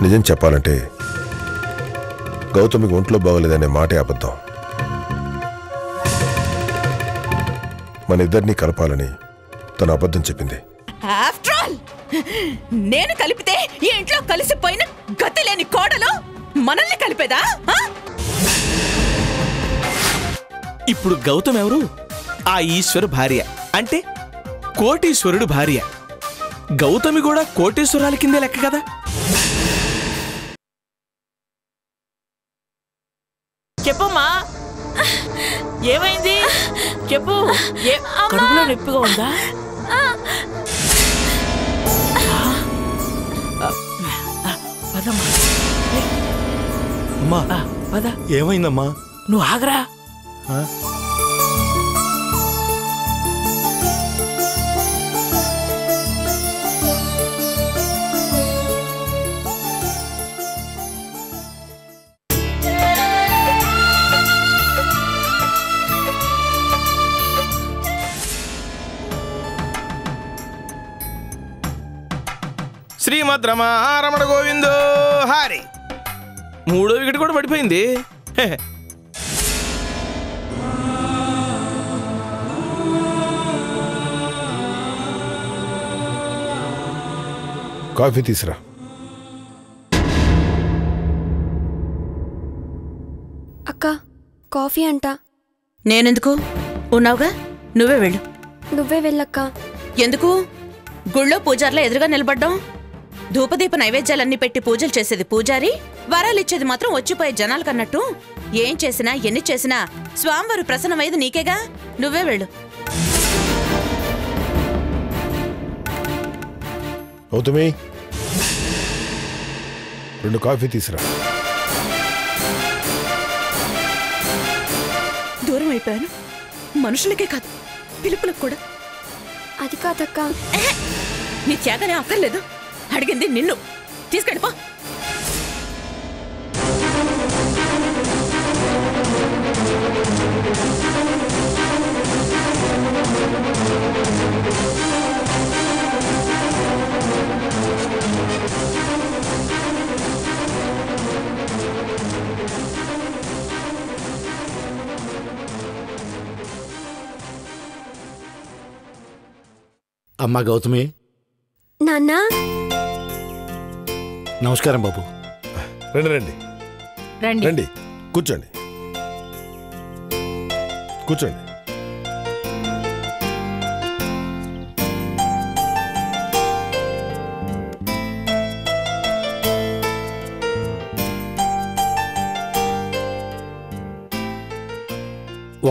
నిజం చెప్పాలంటే గౌతమికి ఒంట్లో బాగోలేదనే మాటే అబద్ధం. మన ఇద్దరినీ కలపాలని తను అబద్ధం చెప్పింది. నేను కలిపితే ఈ ఇంట్లో కలిసిపోయిన గతి లేని కోడలు మనల్ని కలిపేదా? ఇప్పుడు గౌతమ్ ఎవరు? ఆ ఈశ్వర్ భార్య, అంటే కోటీశ్వరుడు భార్య. గౌతమి కూడా కోటీశ్వరాల కిందే లెక్క కదా. చెప్పమ్మా, ఏమైంది చెప్పు. కడుపులో నొప్పిగా ఉందా? అమ్మా, ఏమైందమ్మా? నువ్వు ఆగరా. శ్రీమద్ రమణ గోవిందో హారి. 3వ వికెట్ కూడా పడిపోయింది. కాఫీ తీసురా. అక్క, కాఫీ అంట. నేనెందుకు? ఉన్నావుగా, నువ్వే వెళ్ళు. నువ్వే వెళ్ళక్క. ఎందుకు? గుళ్ళో పూజార్లో ఎదురుగా నిలబడ్డాం. ధూపదీప నైవేద్యాలన్నీ పెట్టి పూజలు చేసేది పూజారి, వరాలిచ్చేది మాత్రం వచ్చిపోయే జనాలకన్నట్టు ఏం చేసినా ఎన్ని చేసినా స్వామివారు ప్రసన్నమైంది నీకేగా. నువ్వే వెళ్ళు. గౌతమి, 2 కాఫీ తీసురా. దూరం అయిపోయాను, మనుషులకే కాదు పిలుపులకు కూడా. అది కాదక్క. నీ త్యాగనే అక్కర్లేదు, అడిగింది నిన్ను. తీసుకెళ్ళిపో. అమ్మా గౌతమి. నాన్న. నమస్కారం బాబు. రండి రండి రండి, కూర్చోండి కూర్చోండి.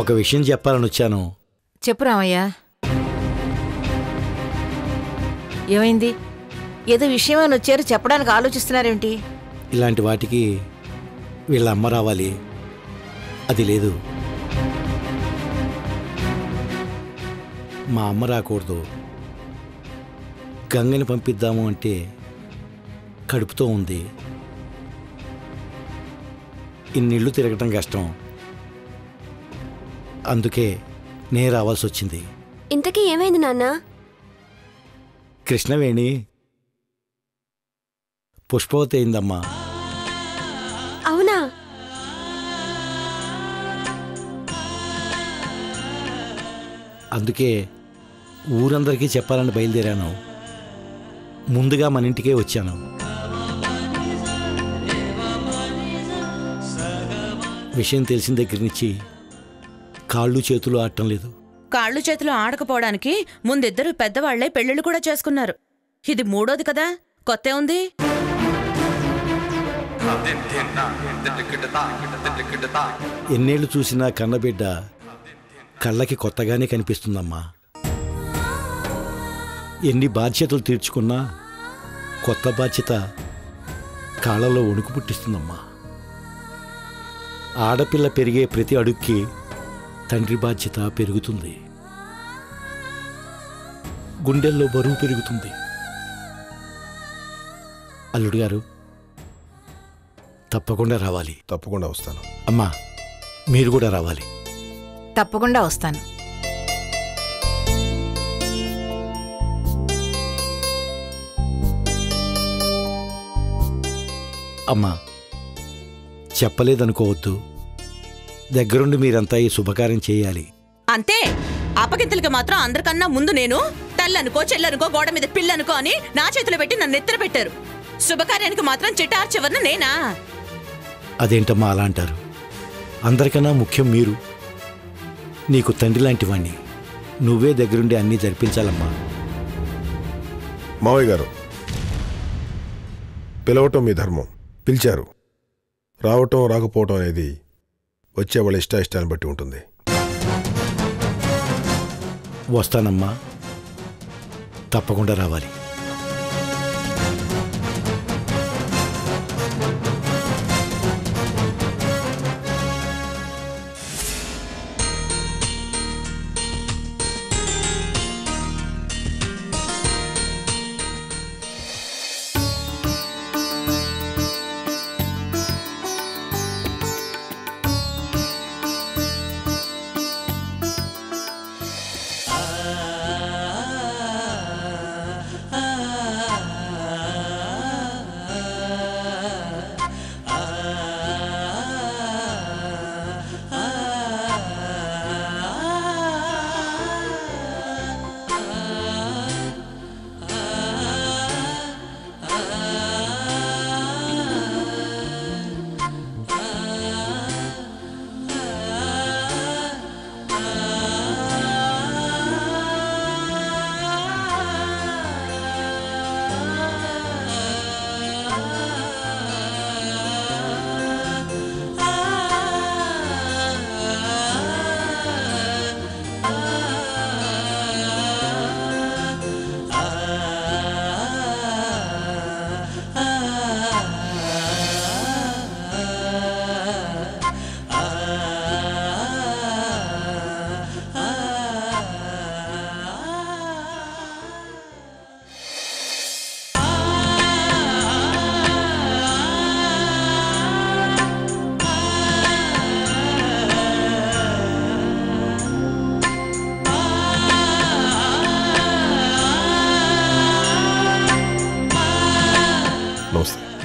ఒక విషయం చెప్పాలని వచ్చాను. చెప్పు రామయ్య, ఏమైంది? ఏదో విషయమని వచ్చారు, చెప్పడానికి ఆలోచిస్తున్నారేంటి? ఇలాంటి వాటికి వీళ్ళ అమ్మ రావాలి, అది లేదు. మా అమ్మ రాకూడదు. గంగని పంపిద్దాము అంటే కడుపుతో ఉంది. ఇన్నిళ్ళు తిరగటం కష్టం, అందుకే నేను రావాల్సి వచ్చింది. ఇంతకీ ఏమైంది నాన్న? కృష్ణవేణి పుష్పవతి అయిందమ్మా. అవునా? అందుకే ఊరందరికీ చెప్పాలని బయలుదేరాను. ముందుగా మన ఇంటికే వచ్చాను. విషయం తెలిసిన దగ్గర నుంచి కాళ్ళు చేతులు ఆడటం లేదు. కాళ్ళు చేతులు ఆడకపోవడానికి ముందిద్దరు పెద్దవాళ్లే పెళ్లిళ్ళు కూడా చేసుకున్నారు. ఇది 3వది కదా, కొత్తే ఉంది. ఎన్నేళ్లు చూసినా కన్నబిడ్డ కళ్ళకి కొత్తగానే కనిపిస్తుందమ్మా. ఎన్ని బాధ్యతలు తీర్చుకున్నా కొత్త బాధ్యత కాళ్ళలో వణుకు పుట్టిస్తుందమ్మా. ఆడపిల్ల పెరిగే ప్రతి అడుగుకి తండ్రి బాధ్యత పెరుగుతుంది, గుండెల్లో బరువు పెరుగుతుంది. అల్లుడు గారు తప్పకుండా రావాలి. తప్పకుండా వస్తాను. అమ్మా మీరు కూడా రావాలి. తప్పకుండా వస్తాను. అమ్మా, చెప్పలేదనుకోవద్దు. దగ్గరుండి మీరంతా ఈ శుభకార్యం చేయాలి. అంతే. అప్పగింతలకి మాత్రం అందరికన్నా ముందు నేను తల్లనుకో చెల్లనుకో గోడ మీద పిల్లనుకో అని నా చేతిలో పెట్టి నన్ను ఎత్తున పెట్టారు. శుభకార్యానికి మాత్రం చిటార్ చివరన నేనా? అదేంటమ్మా అలా అంటారు? అందరికన్నా ముఖ్యం మీరు. నీకు తండ్రి లాంటి వాణ్ణి. నువ్వే దగ్గరుండి అన్నీ జరిపించాలమ్మా. మావయ్య గారు, పిలవటం మీ ధర్మం. పిలిచారు. రావటం రాకపోవటం అనేది వచ్చే వాళ్ళ ఇష్టాయిష్టాన్ని బట్టి ఉంటుంది. వస్తానమ్మా, తప్పకుండా రావాలి.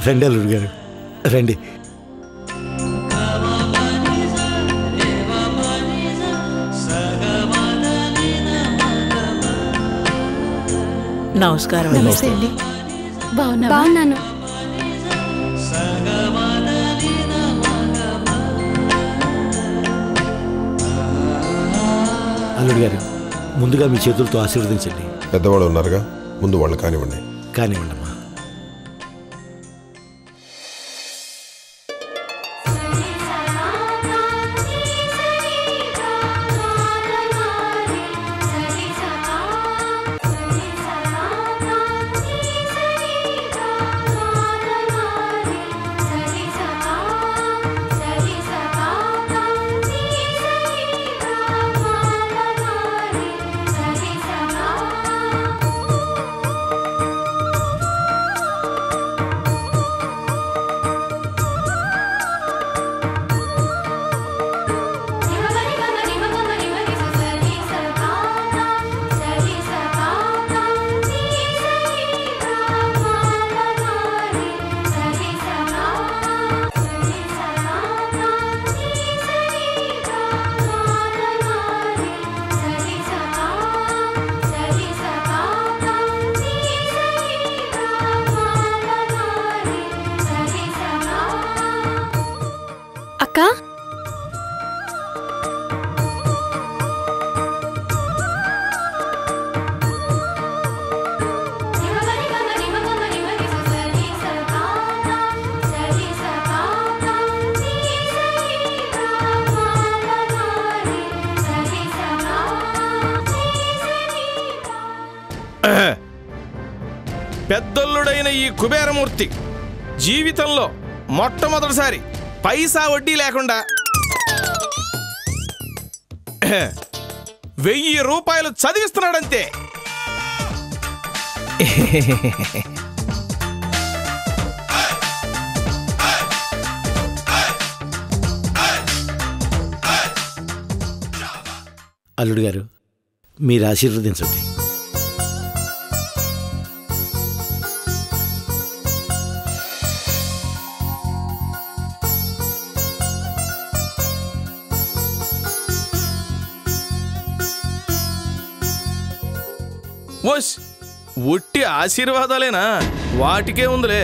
రండి అల్లుడు గారు, రండి. నమస్కారం. నమస్తే అండి. బాగున్నాను. అల్లుడు గారు, ముందుగా మీ చేతులతో ఆశీర్వదించండి. పెద్దవాళ్ళు ఉన్నారుగా, ముందు వాళ్ళు కానివ్వండి. కానివ్వండమ్మా. అక్క, పెద్దల్లుడైన ఈ కుబేరమూర్తి జీవితంలో మొట్టమొదటిసారి పైసా వడ్డీ లేకుండా 1000 రూపాయలు చదివిస్తున్నాడంతే. అల్లుడు గారు, మీరు ఆశీర్వదించండి. ఓస్ ఒట్టి ఆశీర్వాదాలేనా? వాటికే ఉందిలే.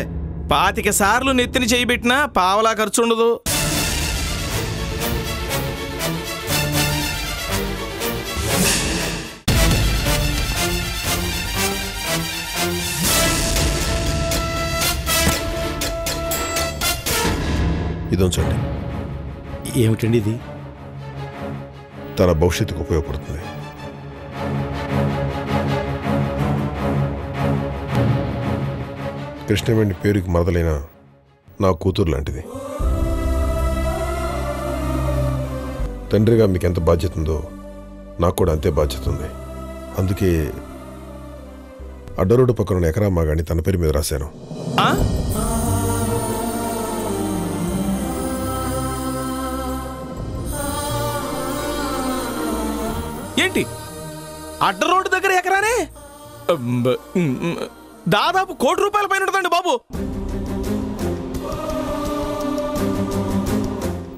25 సార్లు నెత్తిని చేయబెట్టినా పావలా ఖర్చు ఉండదు. ఇది ఉంచండి. ఏమిటండి ఇది? తన భవిష్యత్తుకు ఉపయోగపడుతుంది. కృష్ణవేణి పేరుకి మరదలైన నా కూతురు లాంటిది. తండ్రిగా మీకు ఎంత బాధ్యత ఉందో నాకు కూడా అంతే బాధ్యత ఉంది. అందుకే అడ్డరోడ్డు పక్కన ఎకరా మాగాని తన పేరు మీద రాశాను. ఏంటి అడ్డ రోడ్డు దగ్గర ఎకరానే? దాదాపు ₹1 కోటి పైన ఉంటుందండి బాబు.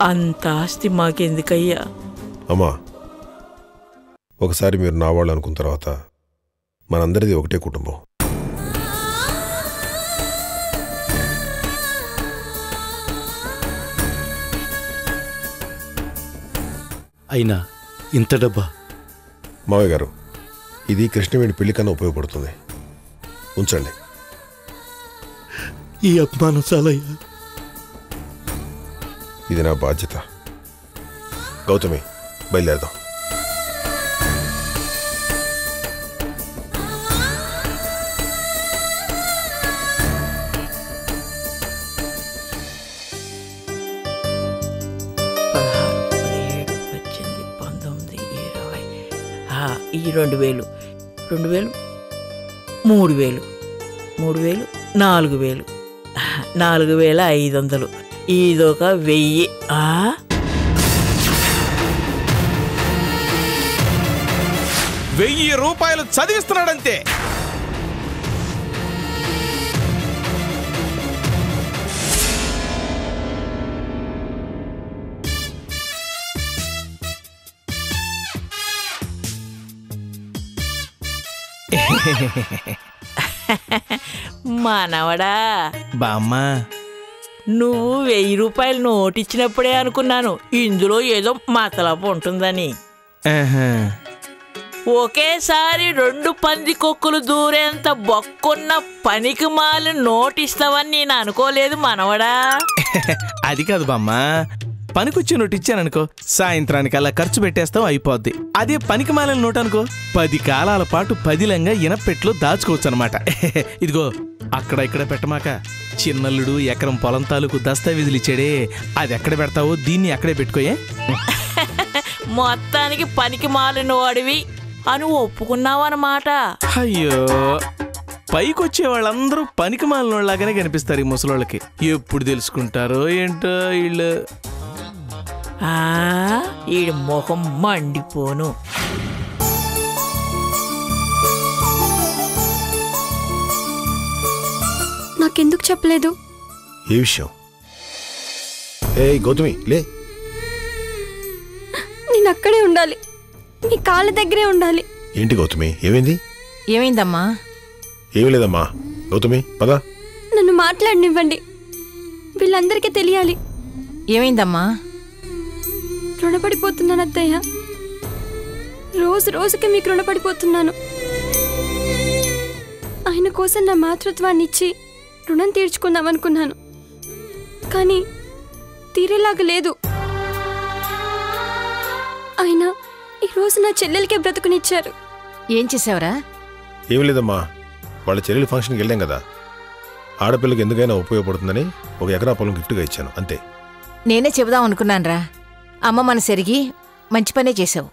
అంత ఆస్తి మాకెందుకయ్యా? అమ్మా, ఒకసారి మీరు నా వాళ్ళు అనుకున్న తర్వాత మనందరిది ఒకటే కుటుంబం. అయినా ఇంత డబ్బా? మావయ్య గారు, ఇది కృష్ణవేణి పెళ్లి కన్నా ఉపయోగపడుతుంది. ఉంచండి. ఈ అభిమానం చాలయ్యా. ఇది నా బాధ్యత. గౌతమి, బయలుదేరదాం. ఈ 2000 2000 3000 3000 4000 4500 ఇదొక 1000. ₹1000 చదివిస్తున్నాడంతే. మానవడా బామ్మ, నువ్వు ₹1000 నోటు ఇచ్చినప్పుడే అనుకున్నాను ఇందులో ఏదో మతలపు ఉంటుందని. ఒకేసారి 2 పందికొక్కులు దూరేంత బొక్కున్న పనికి మాలి నోటిస్తావని నేను అనుకోలేదు మనవడా. అది కాదు బామ్మ, పనికొచ్చే నోటు ఇచ్చాననుకో, సాయంత్రానికి అలా ఖర్చు పెట్టేస్తాం, అయిపోద్ది. అదే పనికి మాలిన నోటు అనుకో, 10 కాలాల పాటు పదిలంగా ఇనపెట్లో దాచుకోవచ్చు అనమాట. ఇదిగో అక్కడ ఇక్కడ పెట్టమాక. చిన్నల్లుడు ఎకరం పొలం తాలూకు దస్తావేజులు ఇచ్చాడే, అది ఎక్కడ పెడతావో దీన్ని అక్కడే పెట్టుకోయే. మొత్తానికి పనికి మాలిన వాడివి అని ఒప్పుకున్నావన్నమాట. అయ్యో, పైకొచ్చే వాళ్ళందరూ పనికి మాలిన వాళ్ళలాగానే కనిపిస్తారు ఈ ముసలోళ్ళకి. ఎప్పుడు తెలుసుకుంటారో ఏంటో వీళ్ళు. ఈడి మొహం మండిపోను. నాకెందుకు చెప్పలేదు? ఏ విషయం? ఏ గౌతమి, లే. నేను అక్కడే ఉండాలి, నీ కాళ్ళ దగ్గరే ఉండాలి. ఏంటి గౌతమి, ఏమైంది? ఏమైందమ్మా? ఏమీ లేదమ్మా. గౌతమి, పద. నన్ను మాట్లాడనివ్వండి, వీళ్ళందరికీ తెలియాలి. ఏమైందమ్మా? రుణపడిపోతున్నాను అత్తయ్య, రోజు రోజుకి మీకు రుణపడిపోతున్నాను. ఆయన కోసం నా మాతృత్వాన్ని ఇచ్చి రుణం తీర్చుకుందాం అనుకున్నాను, కానీ తీరేలాగా లేదు. ఆయన ఈరోజు నా చెల్లెలకే బ్రతుకునిచ్చారు. ఏం చేసావురా? ఏమి లేదమ్మా, వాళ్ళ చెల్లెలి ఫంక్షన్కి వెళ్ళాం కదా, ఆడపిల్లకి ఎందుకైనా ఉపయోగపడుతుందని 1 ఎకరా పొలం గిఫ్ట్గా ఇచ్చాను, అంతే. నేనే చెబుదాం అనుకున్నానురా, అమ్మ మన సెరిగి మంచి పనే చేసావు.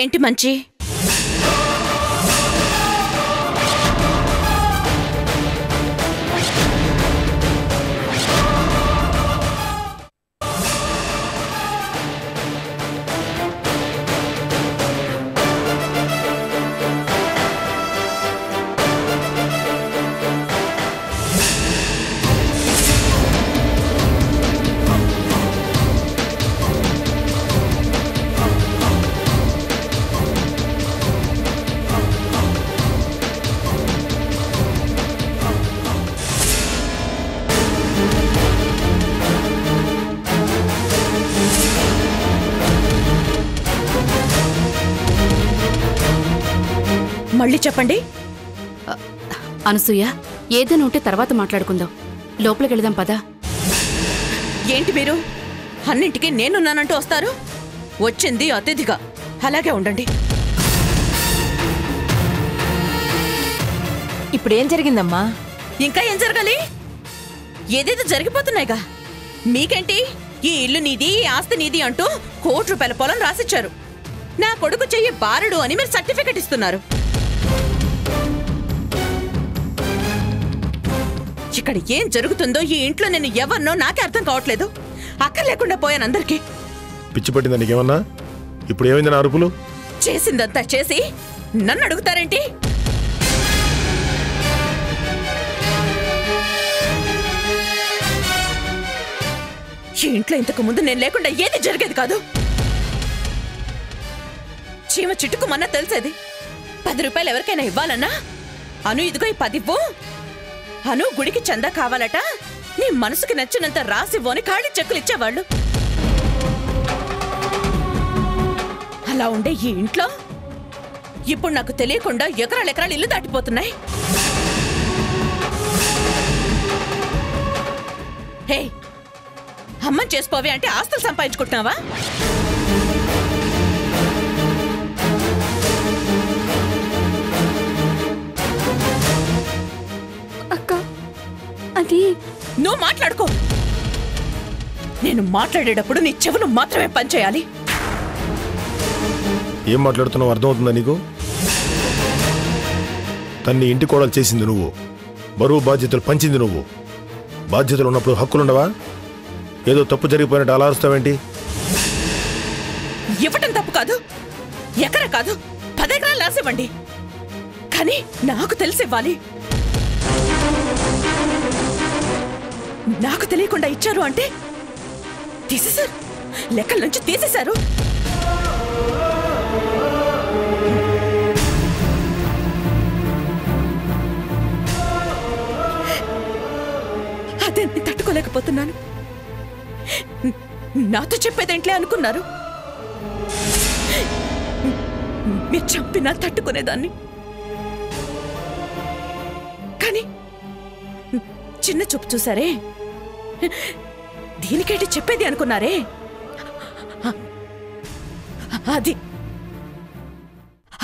ఏంటి మంచి? మళ్ళీ చెప్పండి. అనసూయ, ఏదైనా ఉంటే తర్వాత మాట్లాడుకుందాం. లోపలికి వెళదాం పదా. ఏంటి మీరు అన్నింటికి నేనున్నానంటూ వస్తారు? వచ్చింది అతిథిగా, అలాగే ఉండండి. ఇప్పుడేం జరిగిందమ్మా? ఇంకా ఏం జరగాలి? ఏదేదో జరిగిపోతున్నాయిగా. మీకేంటి? ఈ ఇల్లు నీది, ఈ ఆస్తి నీది అంటూ ₹1,00,00,000 పొలం రాసిచ్చారు. నా కొడుకు చెయ్యి బారుడు అని మీరు సర్టిఫికెట్ ఇస్తున్నారు. ఇక్కడ ఏం జరుగుతుందో ఈ ఇంట్లో నేను ఎవరినో నాకే అర్థం కావట్లేదు. అక్కర్లేకుండా పోయాను అందరికీ. పిచ్చి పట్టిందా నీకేమన్నా? ఇప్పుడు ఏమైంది నా అరుపులు? చేసిందంతా చేసి నన్ను అడుగుతారేంటి? ఈ ఇంట్లో ఇంతకు ముందు నేను లేకుండా ఏది జరిగేది కాదు. చీమ చిట్టుకుమన్నా తెలిసేది. ₹10 ఎవరికైనా ఇవ్వాలన్నా అను ఇదిగో ఈ 10 ఇవ్వు. అను గుడికి చందా కావాలట, నీ మనసుకి నచ్చినంత రాసివ్వని ఖాళీ చెక్కులు ఇచ్చేవాళ్ళు. అలా ఉండే ఈ ఇంట్లో ఇప్పుడు నాకు తెలియకుండా ఎకరాలు ఇల్లు దాటిపోతున్నాయి. హే, అమ్మని చేసుకోవే అంటే ఆస్తులు సంపాదించుకుంటున్నావా? అక్క, అది నువ్వు మాట్లాడుకో. నేను మాట్లాడేటప్పుడు నీ చెవును మాత్రమే పనిచేయాలి. ఏం మాట్లాడుతున్నావు అర్థమవుతుందా నీకు? తన్ని ఇంటి కోడలు చేసింది నువ్వు, బరువు బాధ్యతలు పంచింది నువ్వు. బాధ్యతలు ఉన్నప్పుడు హక్కులుండవా? ఏదో తప్పు జరిగిపోయినట్టు అలా అరుస్తావేంటి? ఇవ్వటం తప్పు కాదు, ఎకరా కాదు 10 ఎకరాలు రాసివ్వండి. కానీ నాకు తెలిసివ్వాలి. నాకు తెలియకుండా ఇచ్చారు అంటే తీసేశారు, లెక్కల నుంచి తీసేశారు. అదే నేను తట్టుకోలేకపోతున్నాను. నాతో చెప్పేదేంట్లే అనుకున్నారు. మీరు చంపినా తట్టుకునేదాన్ని. కానీ చిన్న చూపు చూసారే, దీనికేంటి చెప్పేది అనుకున్నారే?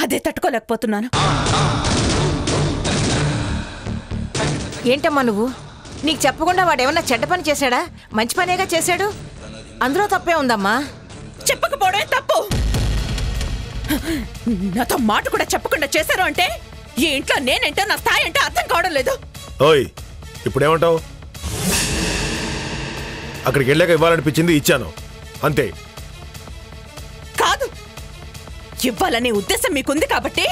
అదే తట్టుకోలేకపోతున్నాను. ఏంటమ్మా నువ్వు? నీకు చెప్పకుండా వాడేమన్నా చెడ్డ పని చేశాడా? మంచి పనేగా చేశాడు. అందులో తప్పే ఉందమ్మా. చెప్పకపోవడమే తప్పు. నాతో మాట కూడా చెప్పకుండా చేశారు అంటే ఈ ఇంట్లో నేనేంటో నా స్థాయి అంటే అర్థం కావడం లేదు. ఓయ్, ఇప్పుడేమంటావు? అక్కడికి వెళ్ళాక ఇవ్వాలనిపించింది, ఇచ్చాను అంతే. కాదు, ఇవ్వాలనే ఉద్దేశం మీకుంది కాబట్టి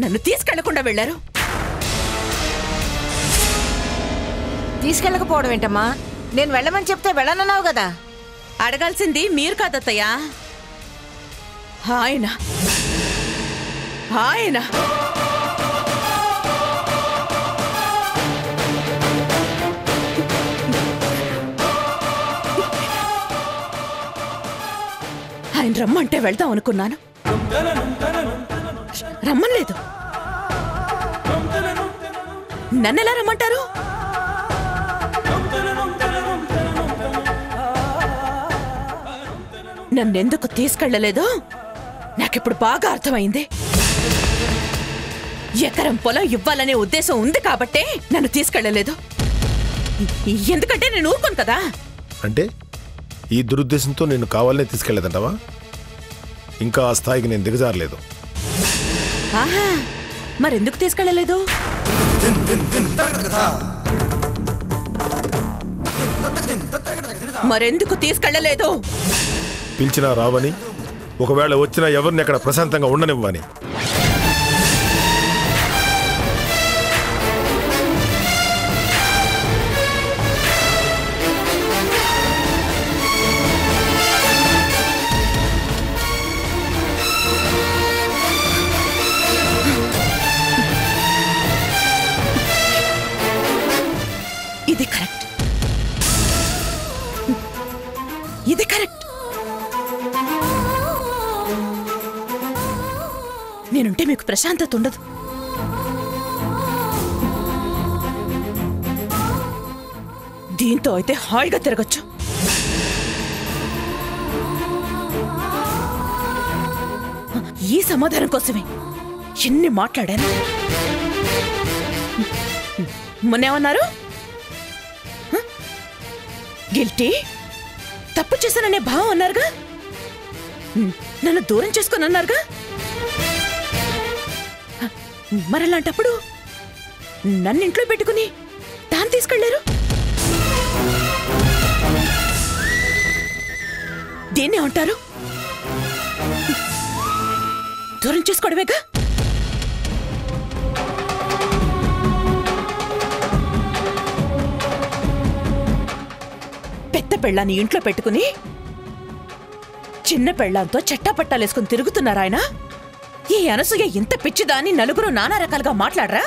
నన్ను తీసుకెళ్లకుండా వెళ్ళారు. తీసుకెళ్ళకపోవడం ఏంటమ్మా? నేను వెళ్ళమని చెప్తే వెళ్ళనన్నావు కదా. అడగాల్సింది మీరు కాదత్తయ్యా, ఆయన. ఆయన ఆయన రమ్మంటే వెళ్దాం అనుకున్నాను, రమ్మలేదు. నన్నెలా రమ్మంటారు? నన్నెందుకు తీసుకెళ్లలేదో నాకిప్పుడు బాగా అర్థమైంది. ఎకరం పొలం ఇవ్వాలనే ఉద్దేశం ఉంది కాబట్టే నన్ను తీసుకెళ్లలేదు. ఎందుకంటే నేను ఊరుకోను కదా. అంటే ఈ దురుద్దేశంతో నేను కావాలనే తీసుకెళ్లేదంటావా? ఇంకా ఆ స్థాయికి నేను దిగజారలేదు. ఆహా, మరెందుకు తీసుకెళ్లలేదు? మరెందుకు తీసుకెళ్లలేదు? పిలిచినా రావని, ఒకవేళ వచ్చినా ఎవరిని అక్కడ ప్రశాంతంగా ఉండనివ్వని. ఇది కరెక్ట్, ఇది కరెక్ట్. నేనుంటే మీకు ప్రశాంతత ఉండదు. దీంతో అయితే హాయిగా తిరగచ్చు. ఈ సమాధానం కోసమే ఎన్ని మాట్లాడాను. మొన్నేమన్నారు? గిల్టీ, తప్పు చేశాననే భావం అన్నారుగా. నన్ను దూరం చేసుకుని అన్నారుగా. మరలాంటప్పుడు నన్ను ఇంట్లో పెట్టుకుని దాన్ని తీసుకెళ్లారు. దీన్నే ఉంటారు దూరం చేసుకోవడమేగా. పెద్ద పెళ్ళాన్ని ఇంట్లో పెట్టుకుని చిన్న పెళ్ళాంతో చట్టాపట్టాలేసుకుని తిరుగుతున్నారాయన. ఈ అనసూయ ఇంత పిచ్చిదాన్ని నలుగురు నానా రకాలుగా మాట్లాడరా?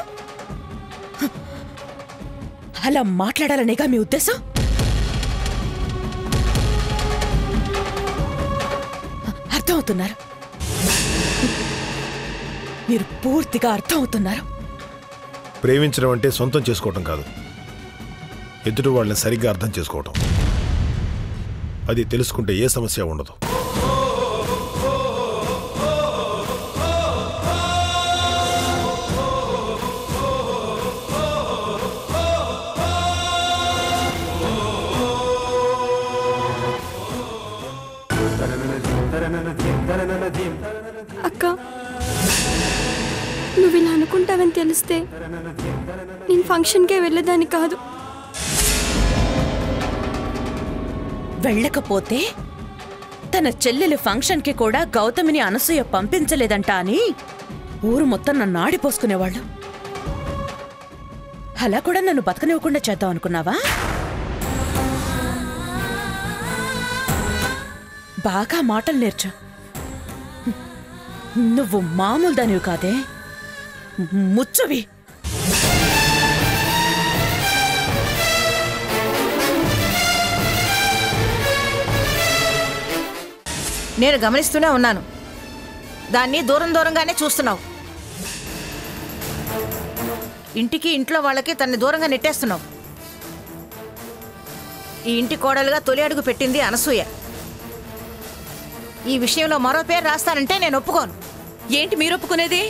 అలా మాట్లాడాలనేగా మీ ఉద్దేశం? అర్థమవుతున్నారు, మీరు పూర్తిగా అర్థమవుతున్నారు. ప్రేమించడం అంటే సొంతం చేసుకోవటం కాదు, ఎదుటి వాళ్ళని సరిగ్గా అర్థం చేసుకోవటం. అది తెలుసుకుంటే ఏ సమస్య ఉండదు. అక్క, నువ్వు ఇలా అనుకుంటావని తెలిస్తే నేను ఫంక్షన్కే వెళ్ళేదాన్ని కాదు. వెళ్ళకపోతే తన చెల్లెలు ఫంక్షన్కి కూడా గౌతమిని అనసూయ పంపించలేదంట అని ఊరు మొత్తం నన్ను ఆడిపోసుకునేవాళ్ళు. అలా కూడా నన్ను బతకనివ్వకుండా చేద్దాం అనుకున్నావా? బాగా మాటలు నేర్చు. నువ్వు మామూలు దానివి కాదే, ముచ్చువి. నేను గమనిస్తూనే ఉన్నాను. దాన్ని దూరం దూరంగానే చూస్తున్నావు. ఇంటికి ఇంట్లో వాళ్ళకి తన్ని దూరంగా నెట్టేస్తున్నావు. ఈ ఇంటి కోడలుగా తొలి అడుగు పెట్టింది అనసూయ. ఈ విషయంలో మరో పేరు రాస్తానంటే నేను ఒప్పుకోను. ఏంటి మీరు ఒప్పుకునేది?